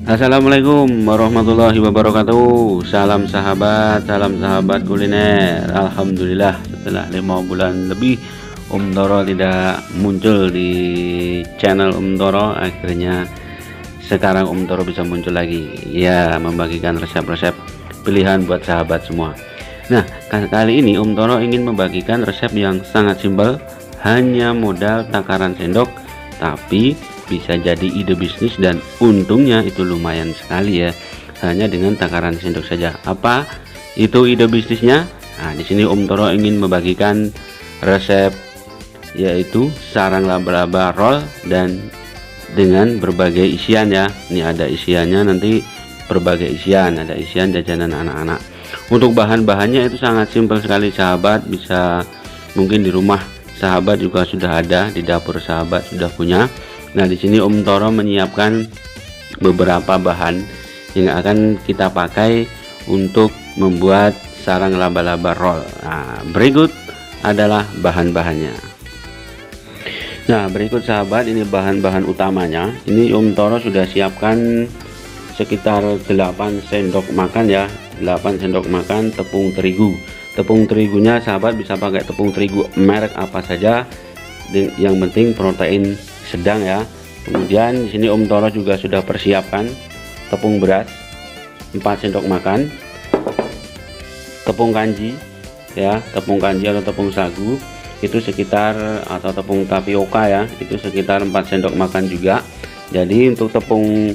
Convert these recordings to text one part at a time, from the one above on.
Assalamualaikum warahmatullahi wabarakatuh. Salam sahabat kuliner. Alhamdulillah setelah 5 bulan lebih Om Toro tidak muncul di channel Om Toro, akhirnya sekarang Om Toro bisa muncul lagi ya, membagikan resep-resep pilihan buat sahabat semua. Nah, kali ini Om Toro ingin membagikan resep yang sangat simpel, hanya modal takaran sendok, tapi bisa jadi ide bisnis dan untungnya itu lumayan sekali ya, hanya dengan takaran sendok saja. Apa itu ide bisnisnya? Nah, di sini Om Toro ingin membagikan resep yaitu sarang laba-laba roll dan dengan berbagai isian ya. Ini ada isiannya, nanti berbagai isian, ada isian jajanan anak-anak. Untuk bahan-bahannya itu sangat simpel sekali sahabat, bisa mungkin di rumah sahabat juga sudah ada, di dapur sahabat sudah punya. Nah, di sini Om Toro menyiapkan beberapa bahan yang akan kita pakai untuk membuat sarang laba-laba roll. Nah, berikut adalah bahan-bahannya. Nah, berikut sahabat, ini bahan-bahan utamanya. Ini Om Toro sudah siapkan sekitar 8 sendok makan ya, 8 sendok makan tepung terigu. Tepung terigunya sahabat bisa pakai tepung terigu merek apa saja, yang penting protein sedang ya. Kemudian di sini Om Toro juga sudah persiapkan tepung beras 4 sendok makan, tepung kanji ya, tepung kanji atau tepung sagu itu sekitar, atau tepung tapioka ya, itu sekitar 4 sendok makan juga. Jadi untuk tepung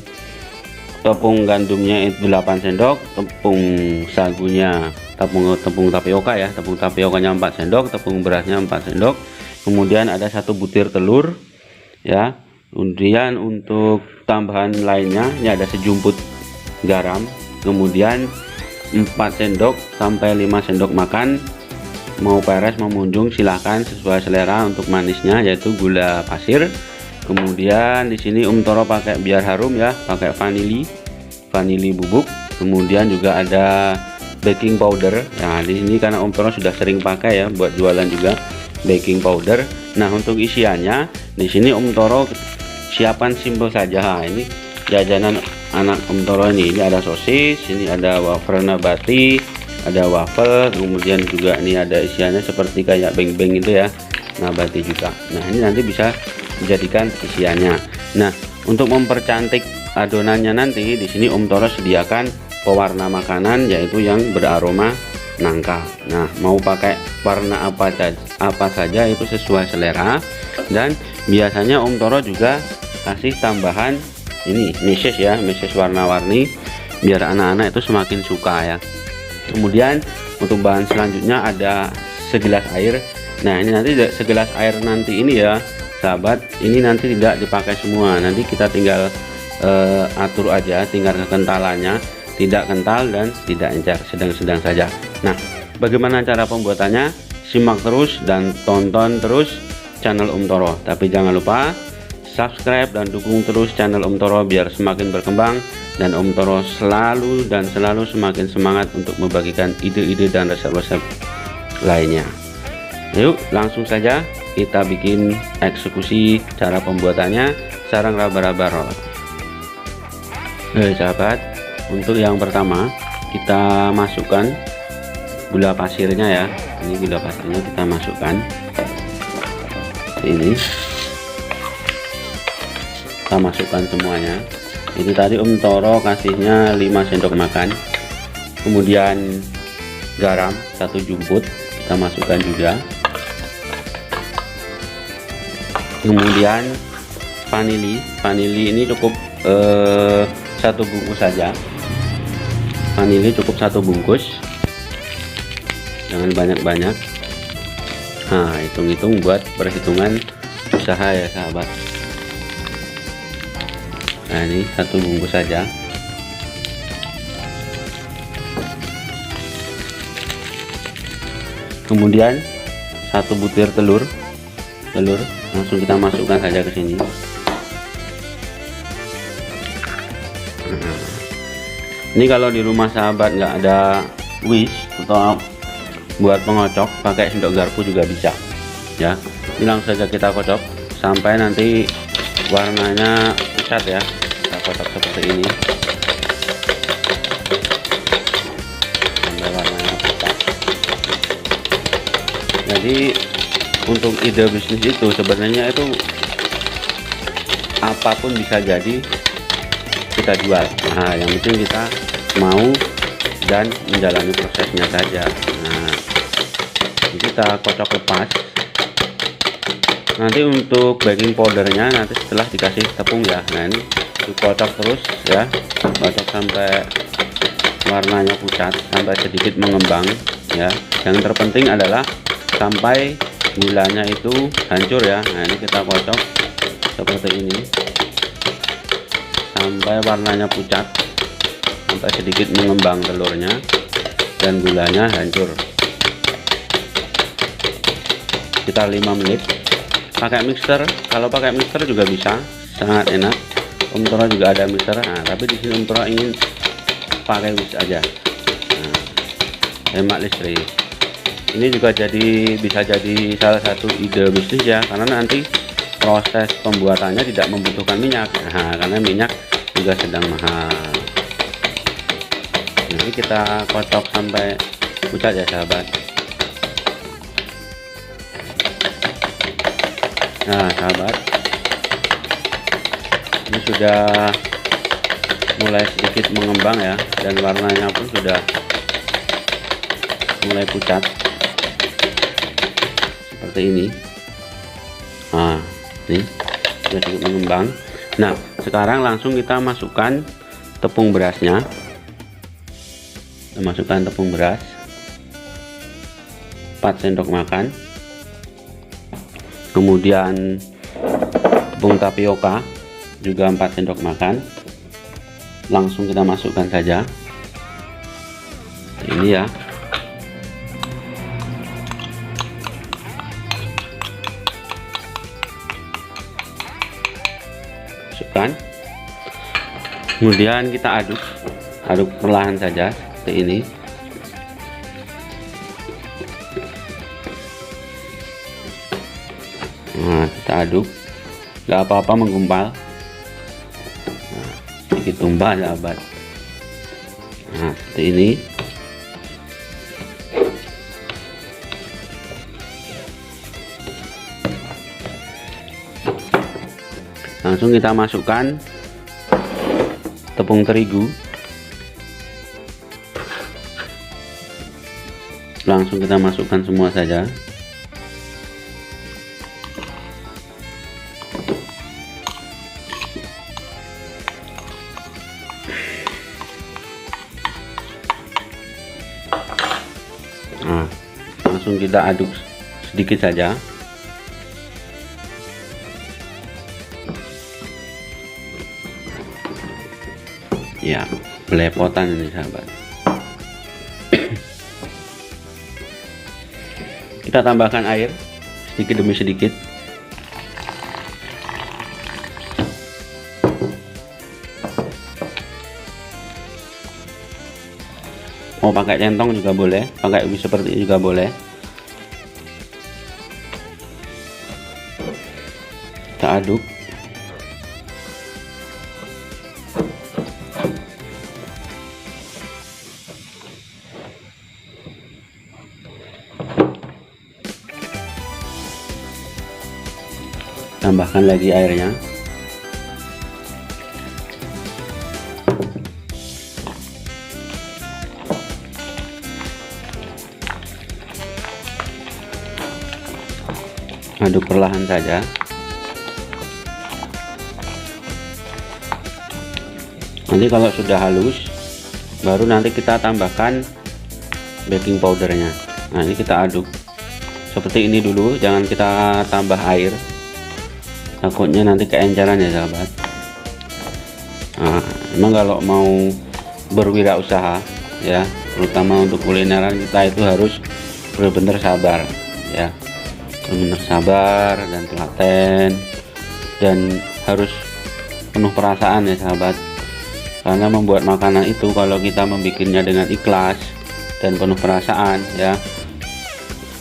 gandumnya itu 8 sendok, tepung sagunya, tepung tapioka ya, tepung tapiokanya 4 sendok, tepung berasnya 4 sendok. Kemudian ada 1 butir telur ya. Kemudian untuk tambahan lainnya ini ada sejumput garam, kemudian 4 sendok sampai 5 sendok makan, mau peres mau munjung silahkan sesuai selera. Untuk manisnya yaitu gula pasir. Kemudian di sini Om Toro pakai biar harum ya, pakai vanili bubuk. Kemudian juga ada baking powder. Nah, di sini karena Om Toro sudah sering pakai ya buat jualan juga, baking powder. Nah, untuk isiannya di sini Om Toro siapan simpel saja. Nah, ini jajanan anak Om Toro ini ada sosis, ini ada wafer nabati, ada waffle, kemudian juga ini ada isiannya seperti kayak beng-beng itu ya, nabati juga. Nah, ini nanti bisa dijadikan isiannya. Nah, untuk mempercantik adonannya nanti di sini Om Toro sediakan pewarna makanan yaitu yang beraroma nangka. Nah, mau pakai warna apa saja itu sesuai selera. Dan biasanya Om Toro juga kasih tambahan ini meses ya, meses warna-warni biar anak-anak itu semakin suka ya. Kemudian untuk bahan selanjutnya ada segelas air. Nah, ini nanti segelas air nanti ini ya sahabat, ini nanti tidak dipakai semua, nanti kita tinggal atur aja tingkat kekentalannya, tidak kental dan tidak encer, sedang-sedang saja. Nah, bagaimana cara pembuatannya? Simak terus dan tonton terus channel Om Toro. Tapi jangan lupa subscribe dan dukung terus channel Om Toro biar semakin berkembang dan Om Toro selalu semakin semangat untuk membagikan ide-ide dan resep-resep lainnya. Yuk, langsung saja kita bikin eksekusi cara pembuatannya sarang laba-laba roll. Sahabat, untuk yang pertama kita masukkan gula pasirnya ya. Ini gula pasirnya kita masukkan. Ini kita masukkan semuanya. Itu tadi Om Toro kasihnya 5 sendok makan. Kemudian garam 1 jumput kita masukkan juga. Kemudian vanili ini cukup 1 bungkus saja. Vanili cukup 1 bungkus, jangan banyak-banyak. Nah, hitung-hitung buat perhitungan usaha ya sahabat. Nah, ini 1 bungkus saja. Kemudian 1 butir telur langsung kita masukkan saja ke sini. Ini kalau di rumah sahabat nggak ada whisk atau buat pengocok, pakai sendok garpu juga bisa ya. Ini langsung saja kita kocok sampai nanti warnanya pucat ya, kita kotak seperti ini sampai warnanya pucat. Jadi untuk ide bisnis itu sebenarnya itu apapun bisa jadi kita jual. Nah, yang penting kita mau dan menjalani prosesnya saja. Nah, kita kocok lepas. Nanti untuk baking powdernya nanti setelah dikasih tepung ya. Nah, ini dikocok terus ya, kocok sampai warnanya pucat, sampai sedikit mengembang ya. Yang terpenting adalah sampai gulanya itu hancur ya. Nah, ini kita kocok seperti ini sampai warnanya pucat, sampai sedikit mengembang telurnya dan gulanya hancur. Sekitar 5 menit. Pakai mixer, kalau pakai mixer juga bisa, sangat enak. Om Toro juga ada mixer. Nah, tapi di sini Om Toro ingin pakai whisk aja. Nah, hemat listrik. Ini juga bisa jadi salah satu ide bisnis ya, karena nanti proses pembuatannya tidak membutuhkan minyak. Nah, karena minyak juga sedang mahal. Nanti kita kocok sampai pucat ya sahabat. Nah sahabat, ini sudah mulai sedikit mengembang ya, dan warnanya pun sudah mulai pucat seperti ini. Nah, ini sudah sedikit mengembang. Nah, sekarang langsung kita masukkan tepung berasnya. Kita masukkan tepung beras 4 sendok makan. Kemudian tepung tapioka juga 4 sendok makan. Langsung kita masukkan saja. Ini ya. Masukkan. Kemudian kita aduk perlahan saja seperti ini. Nah, kita aduk, nggak apa-apa menggumpal. Nah, sedikit tumpah sahabat. Nah, seperti ini. Langsung kita masukkan tepung terigu. Langsung kita masukkan semua saja. Nah, langsung kita aduk sedikit saja. Ya, belepotan ini sahabat. Kita tambahkan air sedikit demi sedikit. Mau pakai centong juga boleh, pakai whisk seperti ini juga boleh. Kita aduk. Tambahkan lagi airnya. Aduk perlahan saja. Nanti kalau sudah halus, baru nanti kita tambahkan baking powdernya. Nah, ini kita aduk seperti ini dulu, jangan kita tambah air, takutnya nanti keenceran ya sahabat. Nah, memang kalau mau berwirausaha ya, terutama untuk kulineran, kita itu harus benar-benar sabar ya, benar-benar sabar dan telaten, dan harus penuh perasaan ya sahabat. Karena membuat makanan itu kalau kita membuatnya dengan ikhlas dan penuh perasaan ya,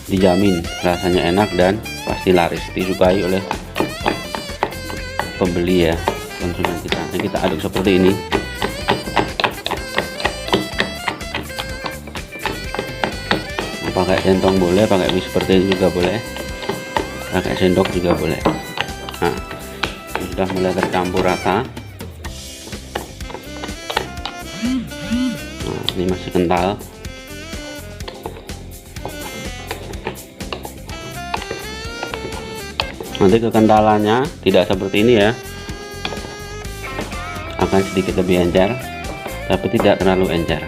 dijamin rasanya enak dan pasti laris, disukai oleh pembeli ya. konsumen kita. Nah, kita aduk seperti ini. Pakai centong boleh, pakai whisk seperti ini juga boleh, pakai sendok juga boleh. Nah, sudah mulai tercampur rata. Nah, ini masih kental. Nanti kekentalannya tidak seperti ini ya, akan sedikit lebih encer, tapi tidak terlalu encer.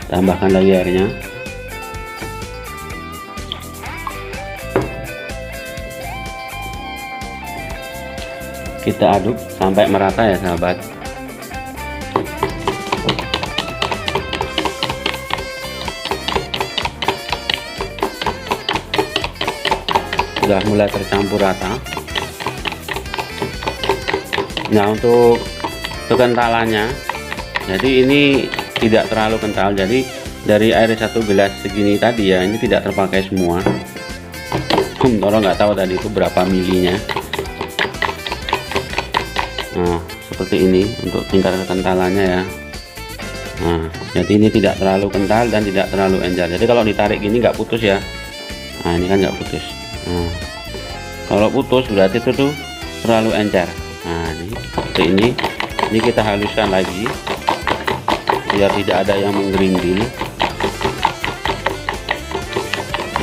Tambahkan lagi airnya. Kita aduk sampai merata ya sahabat. Sudah mulai tercampur rata. Nah, untuk kekentalannya, jadi ini tidak terlalu kental. Jadi dari air 1 gelas segini tadi ya, ini tidak terpakai semua. Toro nggak tahu tadi itu berapa milinya. Nah, seperti ini untuk tingkat kekentalannya ya. Nah, jadi ini tidak terlalu kental dan tidak terlalu encer. Jadi kalau ditarik gini nggak putus ya. Nah, ini kan nggak putus. Nah, kalau putus berarti itu tuh terlalu encer. Nah, ini seperti ini. Ini kita haluskan lagi biar tidak ada yang menggerindil.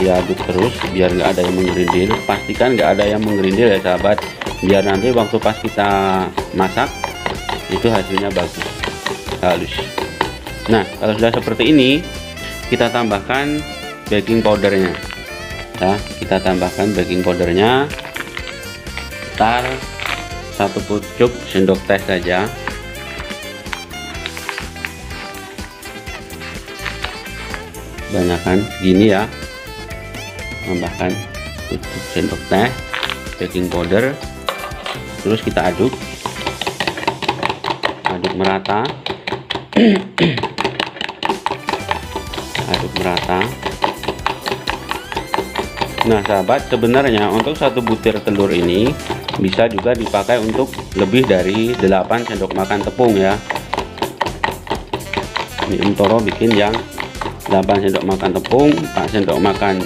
Diaduk terus biar nggak ada yang menggerindil. Pastikan nggak ada yang menggerindil ya sahabat, biar nanti waktu pas kita masak itu hasilnya bagus, halus. Nah, kalau sudah seperti ini, kita tambahkan baking powdernya. Nah, kita tambahkan baking powdernya sekitar 1 pucuk sendok teh saja. Banyakkan gini ya, tambahkan pucuk sendok teh baking powder, terus kita aduk merata. Aduk merata. Nah sahabat, sebenarnya untuk 1 butir telur ini bisa juga dipakai untuk lebih dari 8 sendok makan tepung ya. Ini Toro bikin yang 8 sendok makan tepung, 4 sendok makan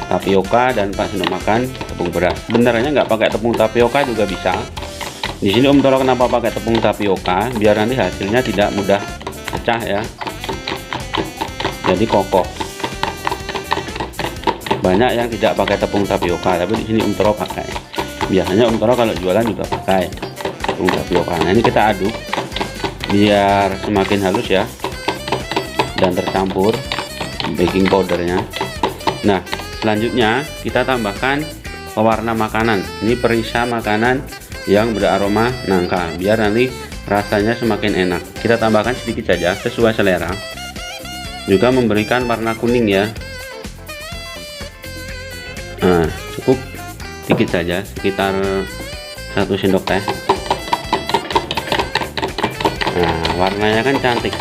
tapioka, dan 4 sendok makan tepung beras. Sebenarnya nggak pakai tepung tapioka juga bisa. Di sini Toro kenapa pakai tepung tapioka, biar nanti hasilnya tidak mudah pecah ya, jadi kokoh. Banyak yang tidak pakai tepung tapioka, tapi di sini Toro pakai. Biasanya Toro kalau jualan juga pakai tepung tapioka. Nah, ini kita aduk biar semakin halus ya dan tercampur baking powdernya. Nah, selanjutnya kita tambahkan pewarna makanan. Ini perisa makanan yang beraroma nangka, biar nanti rasanya semakin enak. Kita tambahkan sedikit saja sesuai selera. Juga memberikan warna kuning ya. Nah, cukup sedikit saja, sekitar 1 sendok teh. Nah, warnanya kan cantik,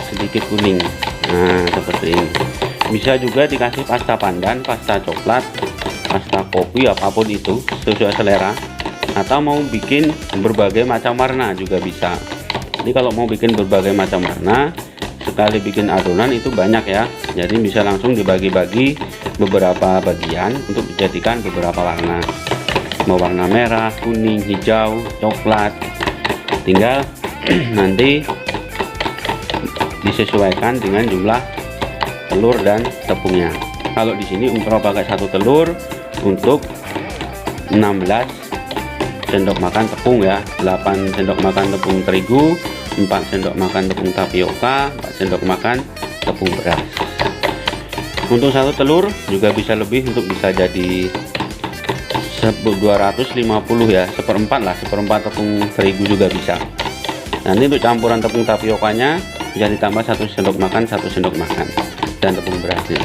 sedikit kuning. Nah, seperti ini. Bisa juga dikasih pasta pandan, pasta coklat, pasta kopi, apapun itu sesuai selera. Atau mau bikin berbagai macam warna juga bisa. Jadi kalau mau bikin berbagai macam warna, sekali bikin adonan itu banyak ya, jadi bisa langsung dibagi-bagi beberapa bagian untuk dijadikan beberapa warna. Mau warna merah, kuning, hijau, coklat, tinggal nanti disesuaikan dengan jumlah telur dan tepungnya. Kalau di sini Toro pakai 1 telur untuk 16 sendok makan tepung ya, 8 sendok makan tepung terigu, 4 sendok makan tepung tapioka, 4 sendok makan tepung beras. Untuk 1 telur juga bisa lebih, untuk bisa jadi 250 ya, seperempat tepung terigu juga bisa. Nanti untuk campuran tepung tapiokanya bisa ditambah 1 sendok makan, 1 sendok makan, dan tepung berasnya.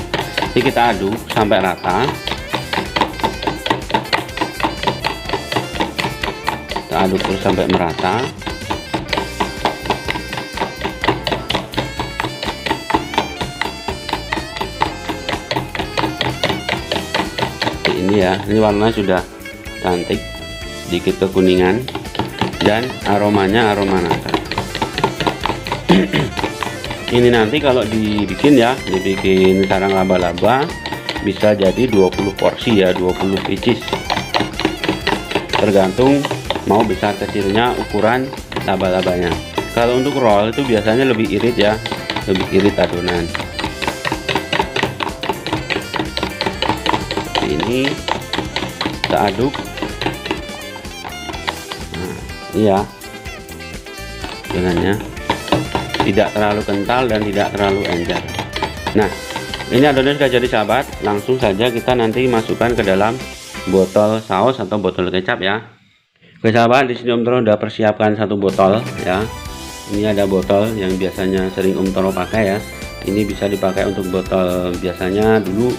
Jadi kita aduk sampai rata. Kita aduk terus sampai merata. Ini ya, ini warnanya sudah cantik, sedikit kekuningan, dan aromanya aroma nangka. Ini nanti kalau dibikin sarang laba-laba bisa jadi 20 porsi ya, 20 pieces, tergantung mau besar kecilnya ukuran laba-labanya. Kalau untuk roll itu biasanya lebih irit ya, lebih irit adonan. Ini kita aduk. Nah, ini ya adonannya, tidak terlalu kental dan tidak terlalu encer. Nah, ini adonan sudah jadi sahabat. Langsung saja kita nanti masukkan ke dalam botol saus atau botol kecap ya. Oke sahabat, di sini Om Toro udah persiapkan satu botol ya. Ini ada botol yang biasanya sering Om Toro pakai ya. Ini bisa dipakai untuk botol, biasanya dulu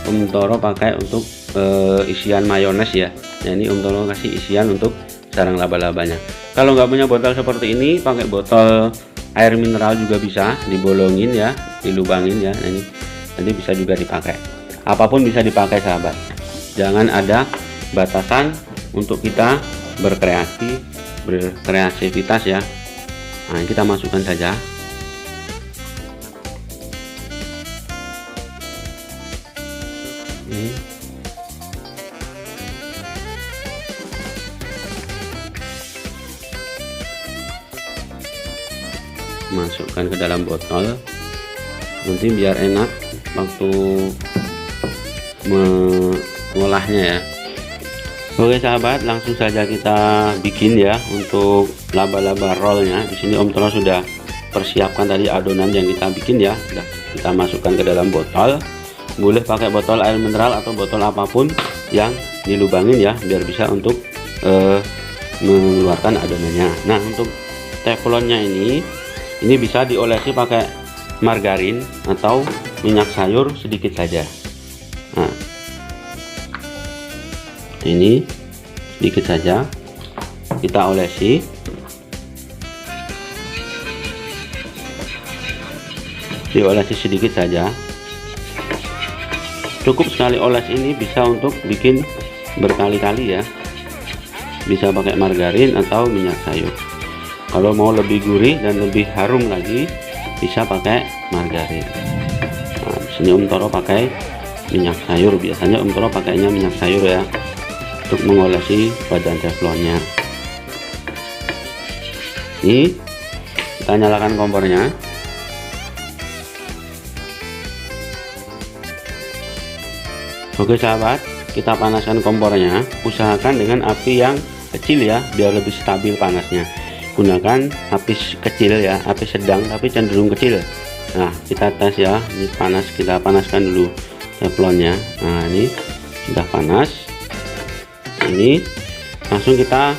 Om Toro pakai untuk isian mayones ya. Nah, ini Om Toro kasih isian untuk sarang laba-labanya. Kalau nggak punya botol seperti ini, pakai botol air mineral juga bisa, dibolongin ya, dilubangin ya. Nah, ini nanti bisa juga dipakai. Apapun bisa dipakai sahabat. Jangan ada batasan untuk kita berkreativitas ya. Nah, kita masukkan saja. Ini masukkan ke dalam botol, nanti biar enak waktu mengolahnya ya. Oke sahabat, langsung saja kita bikin ya untuk laba-laba rollnya. Di sini Om Toro sudah persiapkan tadi adonan yang kita bikin ya. Sudah kita masukkan ke dalam botol. Boleh pakai botol air mineral atau botol apapun yang dilubangin ya, biar bisa untuk mengeluarkan adonannya. Nah, untuk teflonnya ini bisa diolesi pakai margarin atau minyak sayur sedikit saja. Nah, ini sedikit saja kita olesi. Diolesi sedikit saja, cukup sekali oles. Ini bisa untuk bikin berkali-kali ya, bisa pakai margarin atau minyak sayur. Kalau mau lebih gurih dan lebih harum lagi, bisa pakai margarin. Nah, di sini Om Toro pakai minyak sayur. Biasanya Om Toro pakainya minyak sayur ya, untuk mengolesi badan teflonnya. Ini kita nyalakan kompornya. Oke sahabat, kita panaskan kompornya. Usahakan dengan api yang kecil ya, biar lebih stabil panasnya. Gunakan api kecil ya, api sedang tapi cenderung kecil. Nah, kita tes ya, ini panas, kita panaskan dulu teflonnya. Nah, ini sudah panas. Ini langsung kita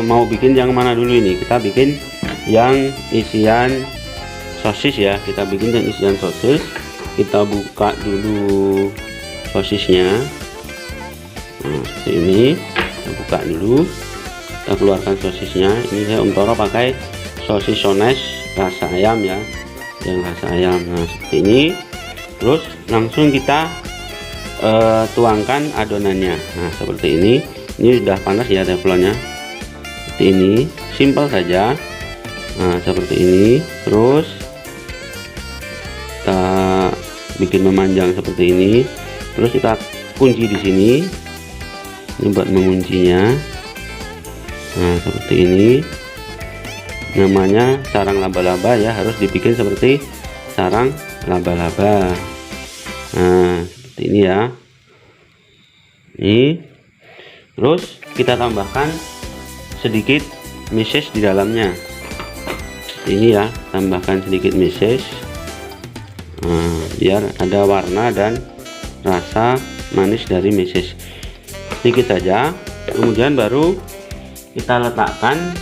mau bikin yang mana dulu ini? Kita bikin yang isian sosis ya. Kita bikin yang isian sosis. Kita buka dulu sosisnya. Nah, seperti ini. Kita buka dulu. Kita keluarkan sosisnya. Ini saya Om Toro pakai sosis sones rasa ayam ya, yang rasa ayam. Nah, seperti ini. Terus langsung kita tuangkan adonannya. Nah, seperti ini. Ini sudah panas ya teflonnya. Seperti ini, simpel saja. Nah, seperti ini. Terus kita bikin memanjang seperti ini. Terus kita kunci di sini. Ini buat menguncinya. Nah, seperti ini. Namanya sarang laba-laba ya, harus dibikin seperti sarang laba-laba. Nah, seperti ini ya. Ini. Terus kita tambahkan sedikit meses di dalamnya. Ini ya, tambahkan sedikit meses. Nah, biar ada warna dan rasa manis dari meses. Sedikit saja. Kemudian baru kita letakkan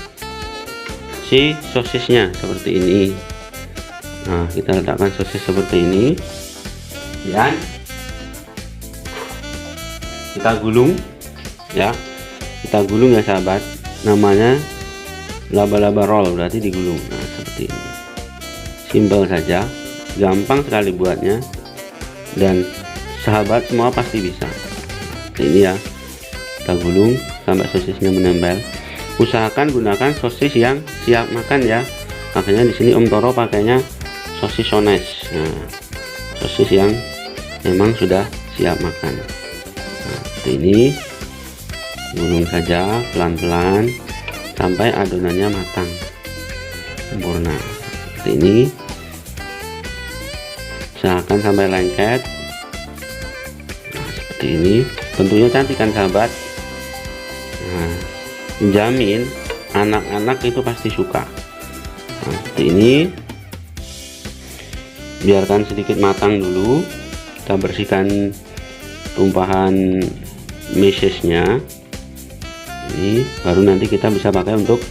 si sosisnya seperti ini. Nah, kita letakkan sosis seperti ini dan kita gulung ya, kita gulung ya sahabat. Namanya laba-laba roll, berarti digulung. Nah, seperti ini, simpel saja, gampang sekali buatnya, dan sahabat semua pasti bisa. Ini ya, kita gulung sampai sosisnya menempel. Usahakan gunakan sosis yang siap makan ya. Makanya di sini Om Toro pakainya sosis Sones. Nah, sosis yang memang sudah siap makan. Nah, seperti ini, gulung saja pelan-pelan sampai adonannya matang sempurna. Seperti ini, usahakan sampai lengket. Nah, seperti ini, bentuknya cantik kan sahabat. Nah, menjamin anak-anak itu pasti suka. Nah, seperti ini, biarkan sedikit matang dulu. Kita bersihkan tumpahan mesesnya. Ini baru nanti kita bisa pakai untuk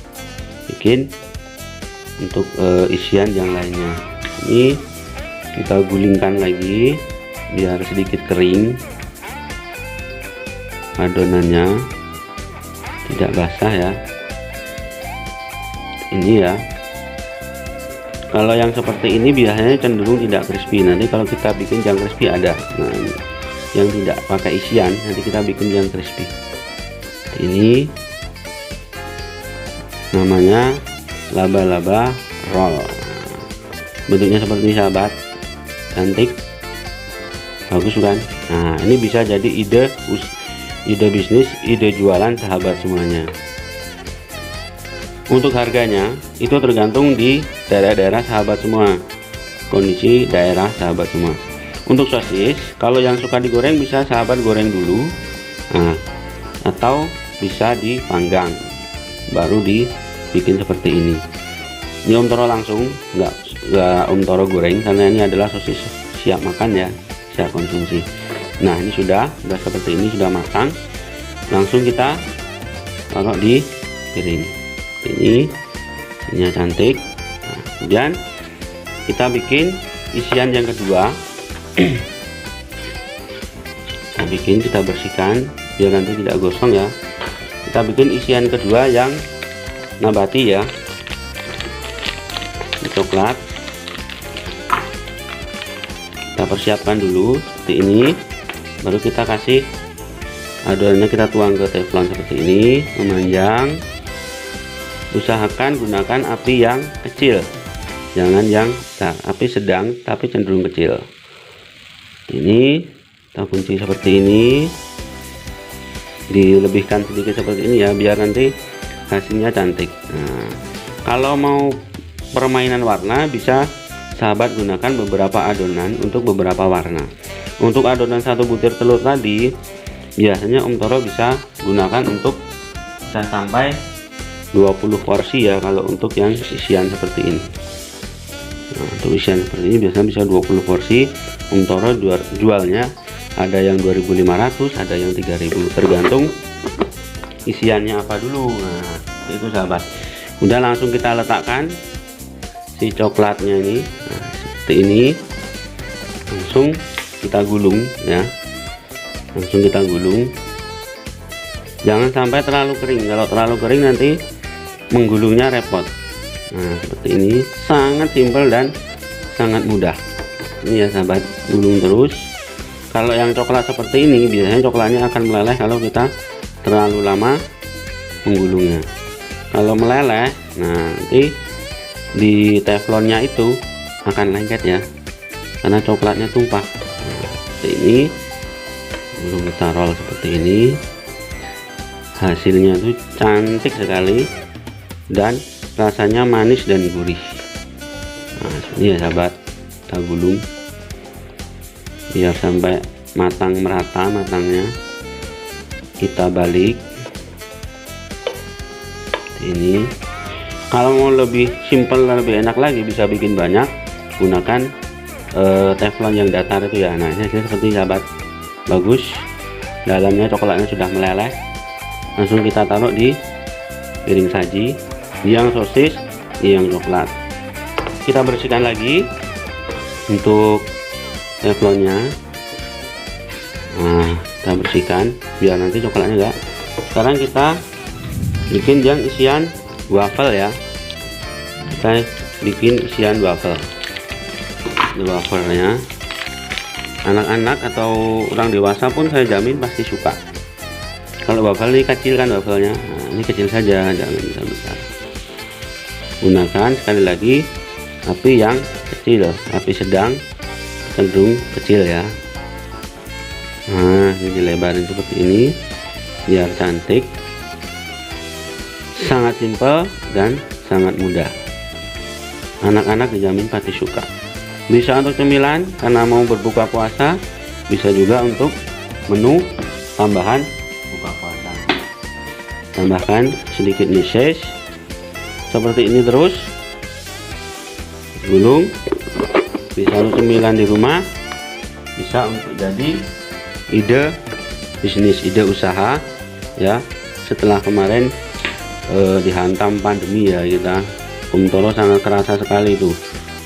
bikin isian yang lainnya. Ini kita gulingkan lagi biar sedikit kering, adonannya tidak basah ya. Ini ya, kalau yang seperti ini biasanya cenderung tidak crispy. Nanti kalau kita bikin yang crispy ada. Nah, yang tidak pakai isian nanti kita bikin yang crispy. Ini namanya laba-laba roll. Bentuknya seperti ini sahabat, cantik, bagus kan? Nah, ini bisa jadi ide bisnis, ide jualan sahabat semuanya. Untuk harganya itu tergantung di daerah-daerah sahabat semua, kondisi daerah sahabat semua. Untuk sosis, kalau yang suka digoreng bisa sahabat goreng dulu, nah, atau bisa dipanggang baru dibikin seperti ini. Ini Om Toro langsung, nggak Om Toro goreng karena ini adalah sosis siap makan ya, siap konsumsi. Nah, ini sudah seperti ini, sudah matang. Langsung kita taruh di piring. Ini cantik. Nah, kemudian kita bikin isian yang kedua. Kita bersihkan biar nanti tidak gosong ya. Kita bikin isian kedua yang nabati ya, coklat. Kita persiapkan dulu seperti ini, baru kita kasih adonannya, kita tuang ke teflon seperti ini, memanjang. Usahakan gunakan api yang kecil, jangan yang besar, api sedang tapi cenderung kecil. Ini kita kunci seperti ini, dilebihkan sedikit seperti ini ya, biar nanti hasilnya cantik. Nah, kalau mau permainan warna bisa sahabat gunakan beberapa adonan untuk beberapa warna. Untuk adonan 1 butir telur tadi biasanya Om Toro bisa gunakan untuk bisa sampai 20 porsi ya, kalau untuk yang isian seperti ini. Nah, untuk isian seperti ini biasanya bisa 20 porsi. Om Toro jualnya ada yang 2.500, ada yang 3.000, tergantung isiannya apa dulu. Nah, itu sahabat. Udah, langsung kita letakkan si coklatnya ini. Nah, seperti ini, langsung kita gulung ya, langsung kita gulung. Jangan sampai terlalu kering, kalau terlalu kering nanti menggulungnya repot. Nah, seperti ini, sangat simpel dan sangat mudah. Ini ya sahabat, gulung terus. Kalau yang coklat seperti ini biasanya coklatnya akan meleleh kalau kita terlalu lama menggulungnya. Kalau meleleh, nah nanti di teflonnya itu akan lengket ya, karena coklatnya tumpah. Nah, seperti ini, gulung kita roll seperti ini. Hasilnya tuh cantik sekali dan rasanya manis dan gurih. Nah, ini ya sahabat, kita gulung biar sampai matang merata matangnya. Kita balik ini. Kalau mau lebih simpel dan lebih enak lagi, bisa bikin banyak, gunakan teflon yang datar itu ya. Nah, ini seperti sahabat, bagus, dalamnya coklatnya sudah meleleh. Langsung kita taruh di piring saji, yang sosis, yang coklat. Kita bersihkan lagi untuk teflonnya. Nah, kita bersihkan biar nanti coklatnya enggak. Sekarang kita bikin yang isian waffle ya. Kita bikin isian waffle. Ini wafelnya, anak-anak atau orang dewasa pun saya jamin pasti suka. Kalau waffle ini kecil kan wafelnya, nah, ini kecil saja, jangan besar-besar. Gunakan sekali lagi api yang kecil, api sedang cenderung kecil ya. Nah, ini dilebarin seperti ini biar cantik. Sangat simpel dan sangat mudah. Anak-anak dijamin pasti suka. Bisa untuk cemilan karena mau berbuka puasa, bisa juga untuk menu tambahan buka puasa. Tambahkan sedikit meses seperti ini terus, gulung. Bisa untuk cemilan di rumah, bisa untuk jadi ide bisnis, ide usaha ya. Setelah kemarin dihantam pandemi ya, kita Om Toro sangat kerasa sekali itu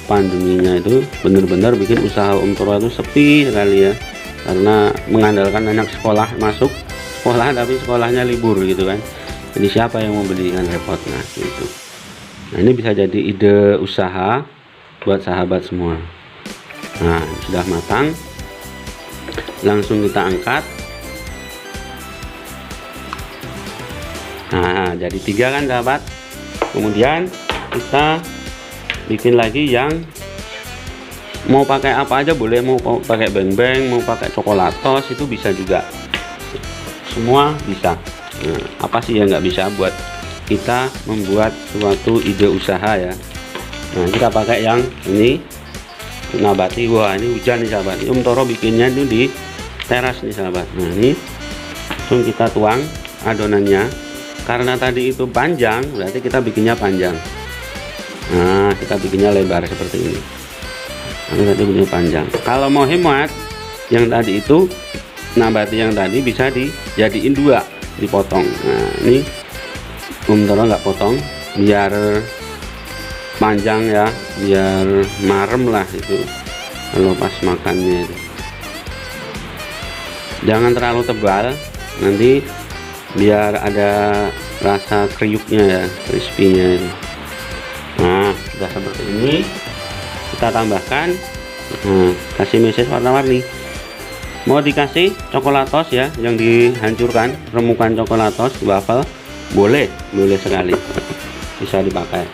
pandeminya, itu benar-benar bikin usaha Om Toro itu sepi sekali ya, karena mengandalkan anak sekolah masuk sekolah tapi sekolahnya libur gitu kan. Jadi siapa yang mau beli kan repot. Nah gitu. Nah ini bisa jadi ide usaha buat sahabat semua. Nah sudah matang, langsung kita angkat. Nah jadi 3 kan sahabat. Kemudian kita bikin lagi yang mau pakai apa aja boleh, mau pakai beng-beng, mau pakai coklatos itu bisa juga, semua bisa. Nah, apa sih yang nggak bisa buat kita membuat suatu ide usaha ya. Nah kita pakai yang ini nabati. Wah ini hujan nih sahabat, Om Toro bikinnya itu di teras nih sahabat. Nah ini langsung kita tuang adonannya, karena tadi itu panjang berarti kita bikinnya panjang. Nah kita bikinnya lebar seperti ini, ini tadi punya panjang. Kalau mau hemat, yang tadi itu nabati yang tadi bisa dijadiin 2, dipotong. Nah ini Om Toro nggak potong biar panjang ya, biar marem lah itu kalau pas makannya itu. Jangan terlalu tebal, nanti biar ada rasa kriuknya ya, crispy-nya itu. Nah sudah seperti ini, kita tambahkan, kasih meses warna-warni. Mau dikasih coklatos ya, yang dihancurkan, remukan coklatos waffle, boleh sekali, bisa dipakai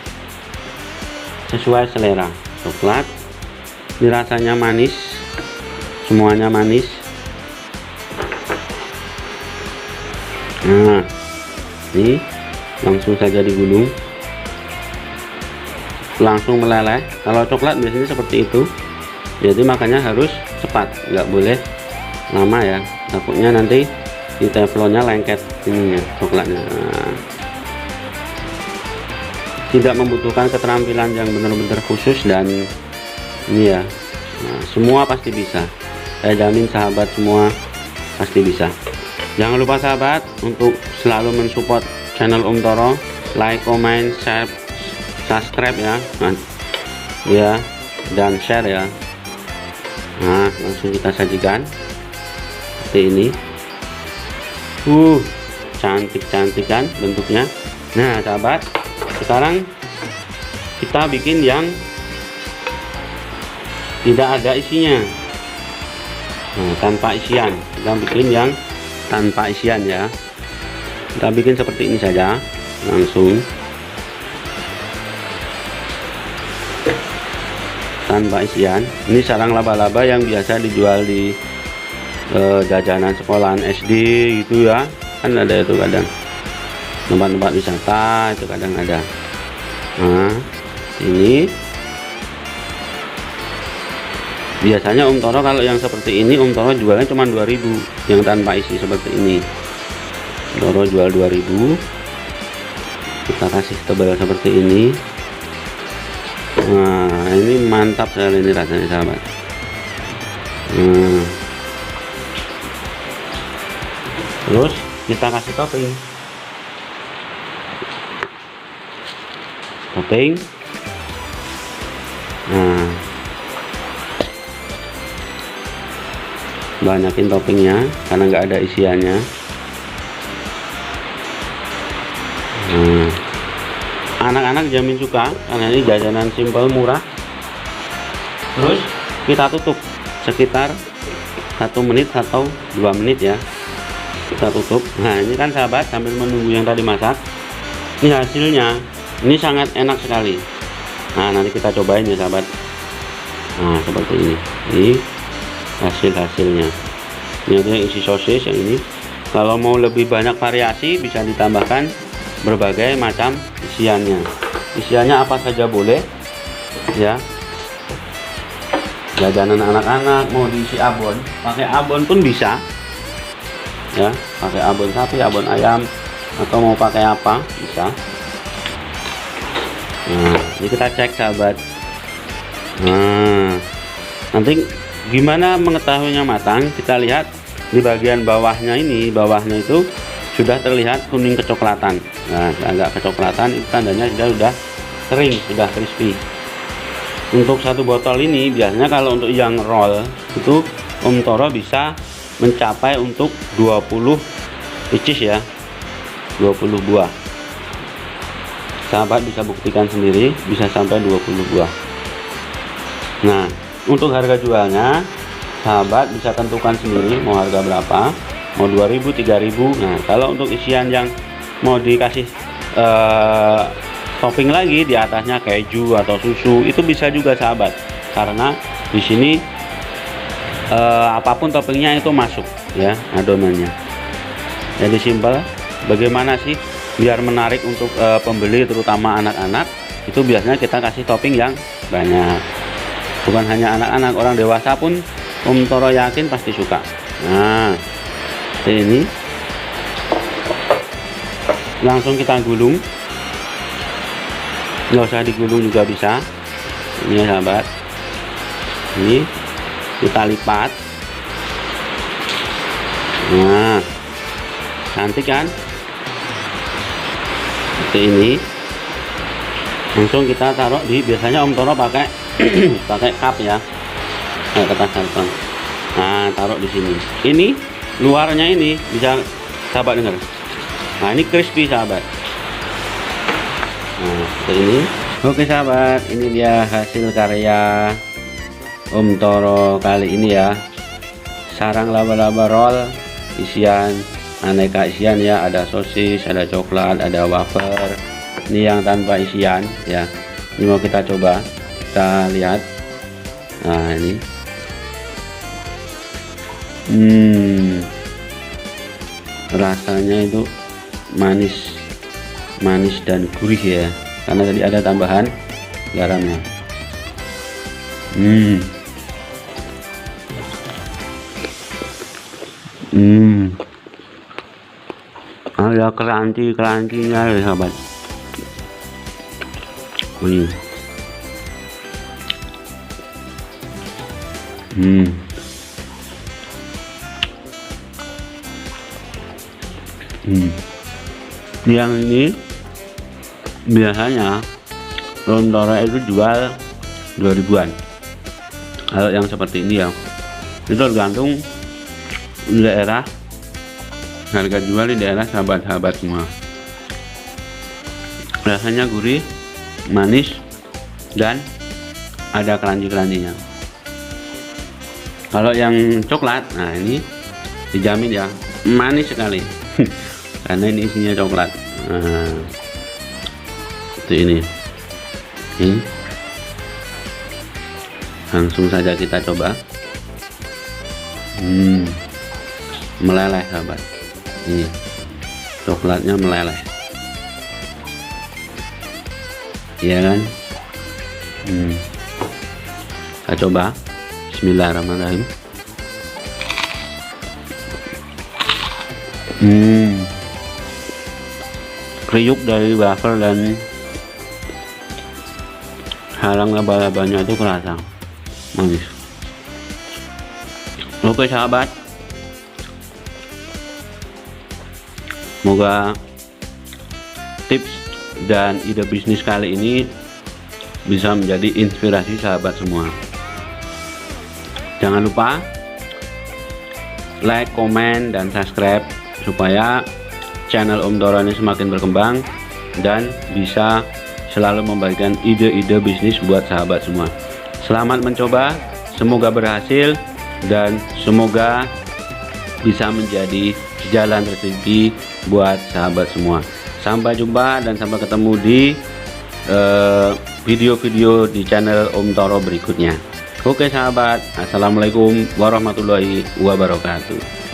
sesuai selera. Coklat ini rasanya manis, semuanya manis. Nah ini langsung saja digulung, langsung meleleh. Kalau coklat biasanya seperti itu, jadi makanya harus cepat, nggak boleh lama ya, takutnya nanti di teflonnya lengket ininya coklatnya. Nah, tidak membutuhkan keterampilan yang benar-benar khusus dan ini ya, nah, semua pasti bisa, saya jamin sahabat semua pasti bisa. Jangan lupa sahabat untuk selalu mensupport channel Om Toro, like, comment, share, subscribe ya, nah, ya, dan share ya. Nah langsung kita sajikan seperti ini. Cantik-cantik kan bentuknya. Nah sahabat, sekarang kita bikin yang tidak ada isinya. Nah, tanpa isian, kita bikin yang tanpa isian ya. Kita bikin seperti ini saja, langsung tanpa isian. Ini sarang laba-laba yang biasa dijual di jajanan sekolahan SD gitu ya, kan ada itu kadang tempat-tempat wisata itu kadang ada. Nah ini biasanya Om Toro kalau yang seperti ini Om Toro jualnya cuma 2000, yang tanpa isi seperti ini Om Toro jual 2000. Kita kasih tebal seperti ini. Nah ini mantap sekali ini rasanya sahabat. Terus kita kasih topping. Nah banyakin toppingnya karena nggak ada isiannya. Anak-anak jamin suka karena ini jajanan simpel murah. Terus kita tutup sekitar 1 menit atau 2 menit ya. Kita tutup. Nah ini kan sahabat, sambil menunggu yang tadi masak, ini hasilnya ini sangat enak sekali. Nah nanti kita cobain ya sahabat. Nah seperti ini hasilnya. Ini ada yang isi sosis, yang ini kalau mau lebih banyak variasi bisa ditambahkan berbagai macam isiannya. Isiannya apa saja boleh ya, jajanan anak-anak, mau diisi abon, pakai abon pun bisa ya, pakai abon sapi, abon ayam, atau mau pakai apa bisa. Nah ini kita cek sahabat. Nah nanti gimana mengetahuinya matang, kita lihat di bagian bawahnya ini, bawahnya itu sudah terlihat kuning kecoklatan. Nah agak kecoklatan itu tandanya sudah kering, sudah crispy. Untuk satu botol ini biasanya kalau untuk yang roll itu Om Toro bisa mencapai untuk 20 pieces ya, 20 buah. Sahabat bisa buktikan sendiri, bisa sampai 20 buah. Nah untuk harga jualnya sahabat bisa tentukan sendiri mau harga berapa, mau 2000, 3000. Nah kalau untuk isian yang mau dikasih topping lagi di atasnya keju atau susu, itu bisa juga sahabat, karena di sini apapun toppingnya itu masuk ya adonannya. Jadi simpel. Bagaimana sih biar menarik untuk pembeli terutama anak-anak, itu biasanya kita kasih topping yang banyak. Bukan hanya anak-anak, orang dewasa pun Om Toro yakin pasti suka. Nah ini langsung kita gulung, nggak usah digulung juga bisa. Ini ya sahabat, ini kita lipat. Nah cantik kan, seperti ini. Langsung kita taruh di, biasanya Om Toro pakai pakai cup ya, kertas karton. Nah taruh di sini. Ini luarnya ini bisa sahabat dengar. Nah ini crispy sahabat. Nah seperti ini. Oke sahabat, ini dia hasil karya Om Toro kali ini ya, sarang laba-laba roll isian aneka isian ya, ada sosis, ada coklat, ada wafer. Ini yang tanpa isian ya, ini mau kita coba, kita lihat. Nah ini rasanya itu manis dan gurih ya, karena tadi ada tambahan garamnya. Ada crunchy-crunchy-nya ya sahabat. Yang ini biasanya Om Toro itu jual 2000-an. Kalau yang seperti ini ya, itu tergantung daerah, harga jual di daerah sahabat-sahabat semua. Rasanya gurih, manis, dan ada crunchy-crunchy-nya. Kalau yang coklat, nah ini dijamin ya manis sekali karena ini isinya coklat. Nah, seperti ini. Langsung saja kita coba. Meleleh sahabat, ini coklatnya meleleh, iya kan? Kita coba. Bismillahirrahmanirrahim. Kriuk dari wafer dan halang laba-labanya itu kerasa manis. Oke sahabat, semoga tips dan ide bisnis kali ini bisa menjadi inspirasi sahabat semua. Jangan lupa like, komen, dan subscribe supaya channel Om Toro ini semakin berkembang dan bisa selalu membagikan ide-ide bisnis buat sahabat semua. Selamat mencoba, semoga berhasil dan semoga bisa menjadi jalan rezeki buat sahabat semua. Sampai jumpa dan sampai ketemu di video-video di channel Om Toro berikutnya. Oke sahabat, assalamualaikum warahmatullahi wabarakatuh.